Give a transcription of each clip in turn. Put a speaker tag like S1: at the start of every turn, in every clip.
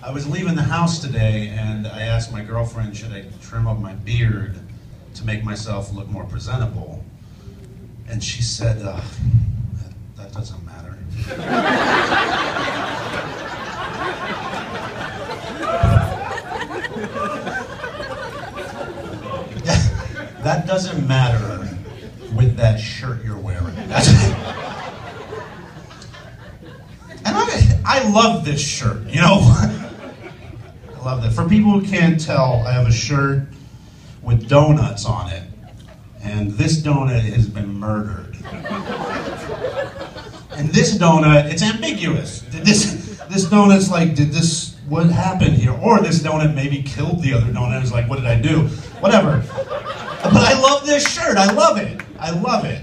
S1: I was leaving the house today and I asked my girlfriend, should I trim up my beard to make myself look more presentable? And she said, that doesn't matter. That doesn't matter with that shirt you're wearing. And I love this shirt, you know? I love that. For people who can't tell, I have a shirt with donuts on it. And this donut has been murdered. And this donut, it's ambiguous. This donut's like, what happened here? Or this donut maybe killed the other donut. It's like, what did I do? Whatever. But I love this shirt. I love it. I love it.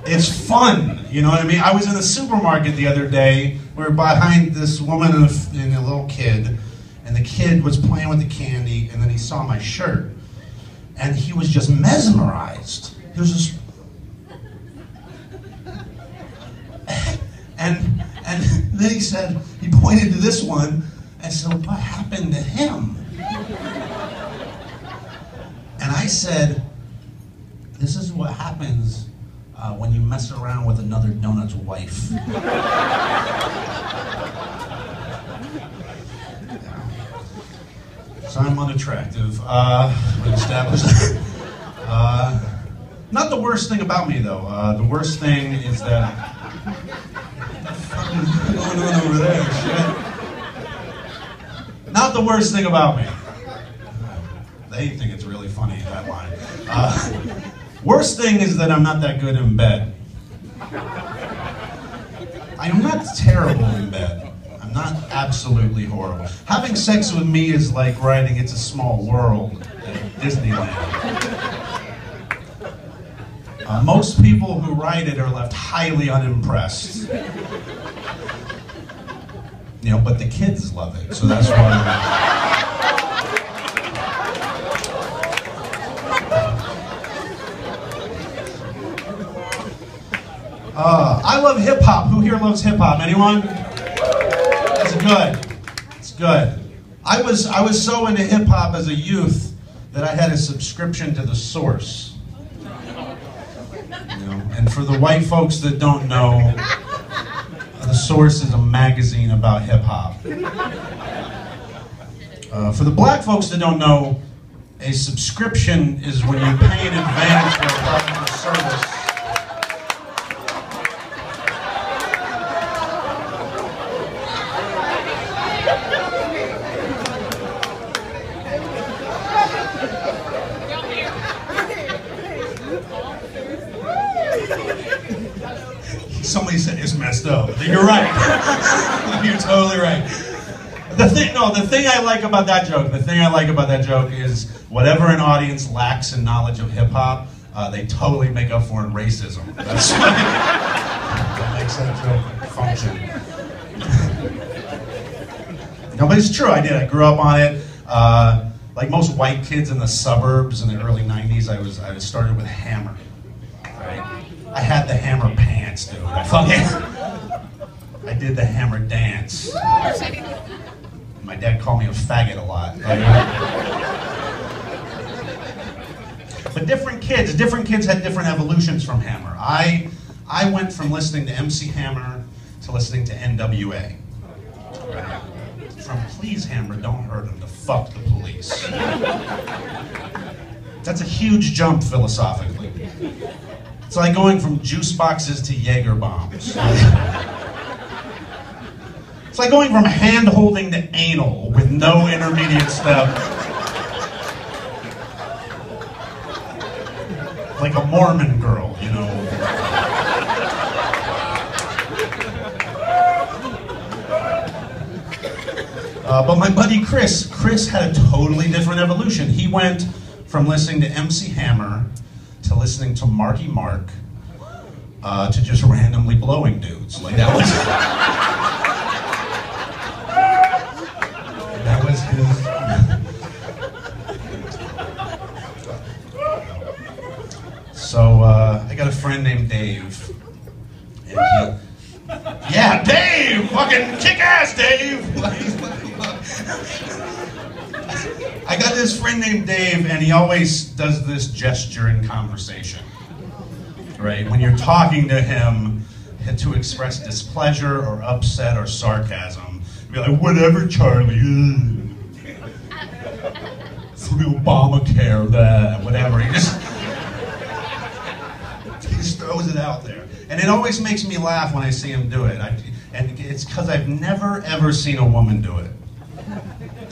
S1: It's fun. You know what I mean? I was in a supermarket the other day. We were behind this woman and a little kid. And the kid was playing with the candy. And then he saw my shirt. And he was just mesmerized. He was just... And then he said, he pointed to this one and said, what happened to him? And I said, this is what happens when you mess around with another donut's wife. So I'm unattractive. We established that. Not the worst thing about me, though. The worst thing is that... Going on over there, shit. Not the worst thing about me. They think it's really funny, that line. Worst thing is that I'm not that good in bed. I am not terrible in bed. I'm not absolutely horrible. Having sex with me is like writing It's a Small World at Disneyland. Most people who write it are left highly unimpressed. You know, but the kids love it, so that's why. I love hip hop. Who here loves hip hop? Anyone? That's good. It's good. I was so into hip hop as a youth that I had a subscription to The Source. You know, and for the white folks that don't know, The Source is a magazine about hip hop. For the black folks that don't know, a subscription is when you pay in advance for a product or service. Somebody said it's messed up. You're right. You're totally right. The thing I like about that joke is whatever an audience lacks in knowledge of hip hop, they totally make up for in racism. That's that makes that joke function. No, but it's true. I did. I grew up on it. Like most white kids in the suburbs in the early '90s, I started with Hammer. Right? I had the Hammer pants, dude. I did the Hammer dance. My dad called me a faggot a lot. But different kids had different evolutions from Hammer. I went from listening to MC Hammer to listening to NWA. Right? From Please Hammer, Don't Hurt Him, to Fuck the Police. That's a huge jump philosophically. It's like going from juice boxes to Jaeger bombs. It's like going from hand-holding to anal with no intermediate step. Like a Mormon girl, you know. But my buddy Chris had a totally different evolution. He went from listening to MC Hammer to listening to Marky Mark, to just randomly blowing dudes. Like that was his. So I got a friend named Dave, and yeah, Dave, fucking kick ass, Dave. this friend named Dave, and he always does this gesture in conversation, right? When you're talking to him to express displeasure or upset or sarcasm, you'll be like, whatever, Charlie. For the Obamacare, that, whatever. He just throws it out there. And it always makes me laugh when I see him do it. And it's because I've never, ever seen a woman do it.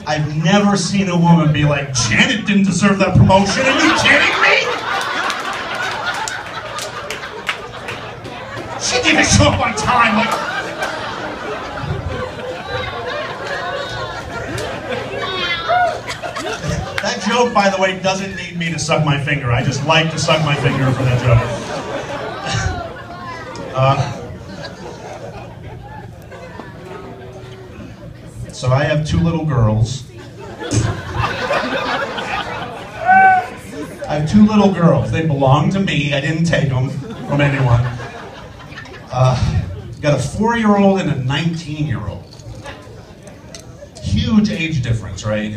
S1: I've never seen a woman be like, Janet didn't deserve that promotion. Are you kidding me? She didn't even show up on time. That joke, by the way, doesn't need me to suck my finger. I just like to suck my finger for that joke. So I have two little girls. I have two little girls. They belong to me. I didn't take them from anyone. Got a 4-year-old and a 19-year-old. Huge age difference, right?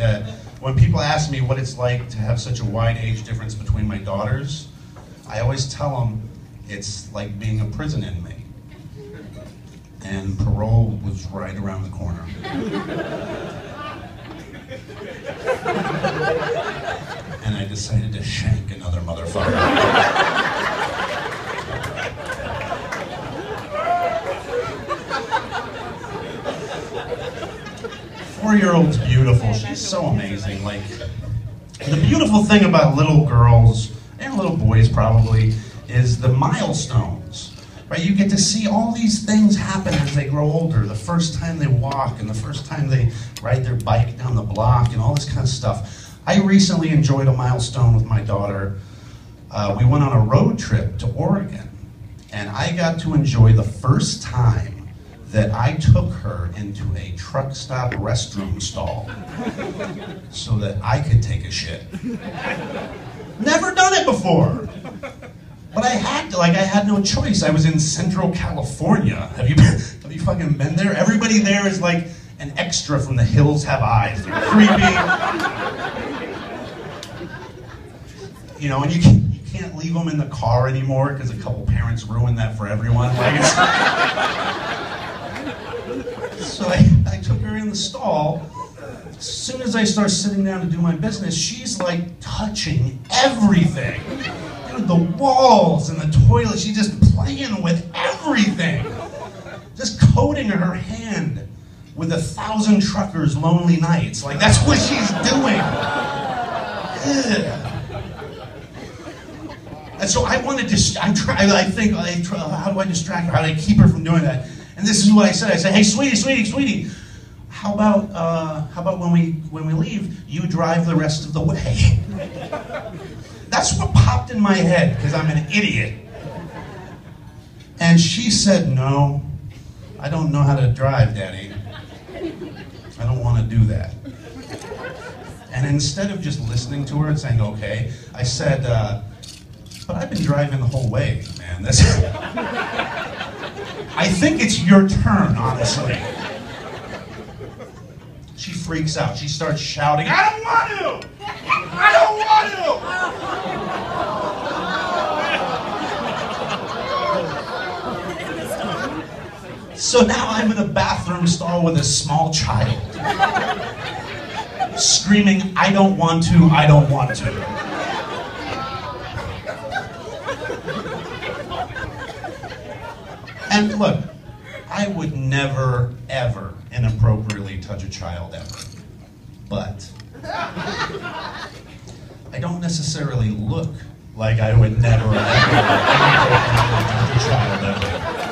S1: When people ask me what it's like to have such a wide age difference between my daughters, I always tell them it's like being a prison inmate. And parole was right around the corner. And I decided to shank another motherfucker. 4-year-old's beautiful. She's so amazing. Like, the beautiful thing about little girls, and little boys probably, is the milestones. Right? You get to see all these things happen as they grow older. The first time they walk, and the first time they ride their bike down the block, and all this kind of stuff. I recently enjoyed a milestone with my daughter. We went on a road trip to Oregon, and I got to enjoy the first time that I took her into a truck stop restroom stall so that I could take a shit. Never done it before. But I had to, like, I had no choice. I was in Central California. Have you fucking been there? Everybody there is like an extra from The Hills Have Eyes. They're creepy. You know, and you can't leave them in the car anymore because a couple parents ruined that for everyone. Like, so I took her in the stall. As soon as I start sitting down to do my business, she's like touching everything. The walls and the toilet, she's just playing with everything. Just coating her hand with 1,000 Truckers' Lonely Nights. Like, that's what she's doing. Ugh. And so I want to how do I distract her? How do I keep her from doing that? And this is what I said. I said, hey, sweetie, how about when we leave, you drive the rest of the way? That's what popped in my head, because I'm an idiot. And she said, no, I don't know how to drive, Daddy. I don't want to do that. And instead of just listening to her and saying, okay, I said, but I've been driving the whole way, man. I think it's your turn, honestly. She freaks out. She starts shouting, I don't want to! I don't want to! So now I'm in a bathroom stall with a small child, screaming, I don't want to, I don't want to. And look, I would never, ever inappropriately touch a child ever. But I don't necessarily look like I would never, ever inappropriately touch a child ever.